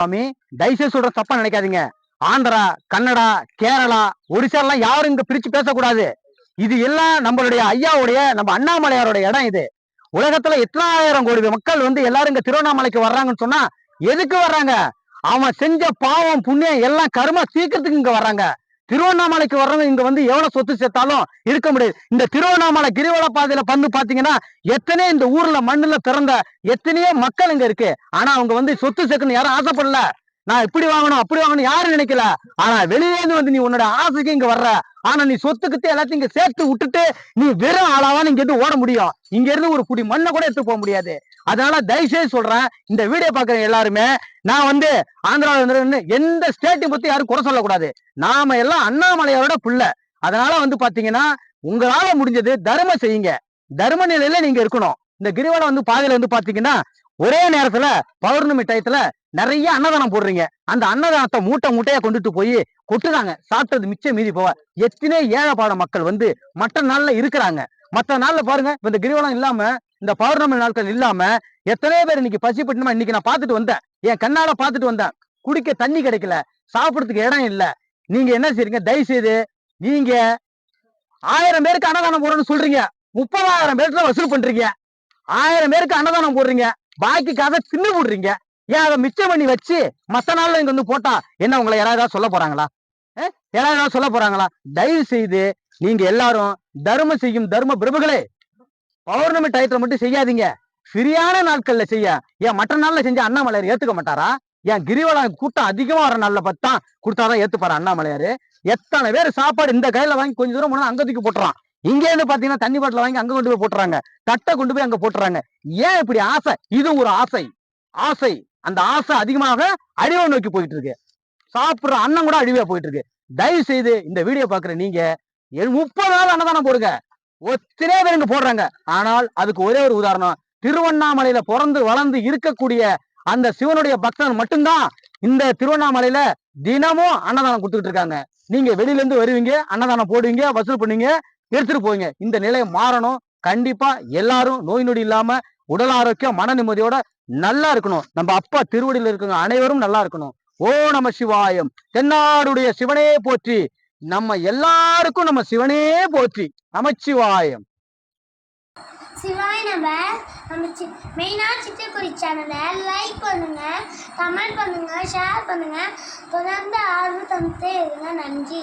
சாமி தயவுசெய்து சொல்ற தப்பா நினைக்காதீங்க. ஆந்திரா, கன்னடா, கேரளா, ஒடிசா எல்லாம் யாரும் இங்க பிரிச்சு பேசக்கூடாது. இது எல்லாம் நம்மளுடைய ஐயாவுடைய நம்ம அண்ணாமலையாரோட இடம் இது. உலகத்துல எத்தனாயிரம் கோடி மக்கள் எல்லாரும் இங்க திருவண்ணாமலைக்கு வர்றாங்கன்னு சொன்னா எதுக்கு வர்றாங்க? அவன் செஞ்ச பாவம் புண்ணியம் எல்லாம் கருமா தீர்க்கறதுக்கு இங்க வர்றாங்க. திருவண்ணாமலைக்கு வர்றவங்க இங்க எவ்வளவு சொத்து சேர்த்தாலும் இருக்க முடியாது. இந்த திருவண்ணாமலை கிரிவல பாதையில பாத்தீங்கன்னா எத்தனையோ இந்த ஊர்ல மண்ணுல பிறந்த எத்தனையோ மக்கள் இங்க இருக்கு. ஆனா அவங்க சொத்து சேர்க்கணும் யாரும் ஆசைப்படல. நான் இப்படி வாங்கணும் அப்படி வாங்கணும் யாரும் நினைக்கல. ஆனா வெளியிலேருந்து நீ உன்னோட ஆசைக்கு இங்க வர்ற. ஆனா நீ சொத்துக்கிட்டு எல்லாத்தையும் இங்க சேர்த்து விட்டுட்டு நீ வெறும் ஆளாதான் இங்க இருந்து ஓட முடியும். இங்க இருந்து ஒரு புடி மண்ணை கூட எடுத்து போக முடியாது. அதனால தயவுசெய்து சொல்றேன், இந்த வீடியோ பாக்குற எல்லாருமே நான் ஆந்திராவில எந்த ஸ்டேட்டை பத்தி யாரும் குறை சொல்லக்கூடாது. நாம எல்லாம் அண்ணாமலையோட புள்ள. அதனால பாத்தீங்கன்னா உங்களால முடிஞ்சது தர்மம் செய்யுங்க. தர்ம நிலையில நீங்க இருக்கணும். இந்த கிரிவலம் பாதையில பாத்தீங்கன்னா ஒரே நேரத்துல பௌர்ணமி டயத்துல நிறைய அன்னதானம் போடுறீங்க. அந்த அன்னதானத்தை மூட்டை மூட்டையா கொண்டுட்டு போய் கொட்டுறாங்க. சாப்பிட்டது மிச்சம் மீதி போவ எத்தனை ஏழைப்பாட மக்கள் மற்ற நாள்ல இருக்கிறாங்க. மற்ற நாள்ல பாருங்க, இந்த கிரிவலம் இல்லாம இந்த பௌர்ணமி நாட்கள் இல்லாம எத்தனையோ பேர் இன்னைக்கு பசிப்பட்டுமா இன்னைக்கு நான் பாத்துட்டு வந்தேன். என் கண்ணால பாத்துட்டு வந்தேன். குடிக்க தண்ணி கிடைக்கல, சாப்பிடறதுக்கு இடம் இல்ல. நீங்க என்ன செய்றீங்க? தயவு செய்து நீங்க 1000 பேருக்கு அன்னதானம் போடணும்னு சொல்றீங்க, 30,000 பேருக்கு வசூல் பண்றீங்க. 1000 பேருக்கு அன்னதானம் போடுறீங்க, பாக்கிக்காக தின்னு போடுறீங்க. ஏன் அதை மிச்சம் பண்ணி வச்சு மத்த நாள்ல இங்க போட்டா என்ன உங்களை யாராவது சொல்ல போறாங்களா? யாராவது சொல்ல போறாங்களா? தயவு செய்து நீங்க எல்லாரும் தர்மம் செய்யும் தர்ம பிரபுகளே, பௌர்ணமி டயத்துல மட்டும் செய்யாதீங்க. ஃப்ரீயான நாட்கள்ல செய்ய. ஏன் மற்ற நாள்ல செஞ்ச அண்ணாமலையார் ஏத்துக்க மாட்டாரா? ஏன் கிரிவலம் கூட்டம் அதிகமா வர நாள்ல பார்த்தா கொடுத்தாதான் ஏத்துப்பாரு அண்ணாமலையாரு? எத்தனை பேர் சாப்பாடு இந்த கையில வாங்கி கொஞ்சம் தூரம் போனா அங்க தூக்கி போட்டுறான். இங்க இருந்து பாத்தீங்கன்னா தண்ணி பாட்டில வாங்கி அங்க கொண்டு போய் போட்டுறாங்க, தட்டை கொண்டு போய் அங்க போட்டுறாங்க. ஏன் இப்படி ஆசை? இது ஒரு ஆசை. ஆசை அந்த ஆசை அதிகமாக அழிவை நோக்கி போயிட்டு இருக்கு. சாப்பிடுற அண்ணன் கூட அழிவா போயிட்டு இருக்கு. தயவு செய்து இந்த வீடியோ பாக்குற நீங்க 30 நாள் அன்னதானம் போடுங்க. ஒத்தனை பேர் இங்க போடுறாங்க. ஆனால் அதுக்கு ஒரே ஒரு உதாரணம், திருவண்ணாமலையில பிறந்து வளர்ந்து இருக்கக்கூடிய அந்த சிவனுடைய பக்தன் மட்டும்தான் இந்த திருவண்ணாமலையில தினமும் அன்னதானம் கொடுத்துட்டு இருக்காங்க. நீங்க வெளியில இருந்து வருவீங்க, அன்னதானம் போடுவீங்க, வசூல் பண்ணுவீங்க, எடுத்துட்டு போவீங்க. இந்த நிலை மாறணும். கண்டிப்பா எல்லாரும் நோய் நொடி இல்லாம உடல் ஆரோக்கியம் மன நிம்மதியோட நல்லா இருக்கணும். நம்ம அப்பா திருவடியில் இருக்கிற அனைவரும் நல்லா இருக்கணும். ஓ நம சிவாயம். தென்னாடுடைய சிவனே போற்றி. நம்ம எல்லாருக்கும் நம்ம சிவனே போற்றி. நமச்சிவாயம். சிவாய் நம்ம மெயினா சிட்டுக்குருவி சேனலை லைக் பண்ணுங்க, கமெண்ட் பண்ணுங்க, ஷேர் பண்ணுங்க. தொடர்ந்து ஆர்வம் தந்துட்டே இருங்க. நன்றி.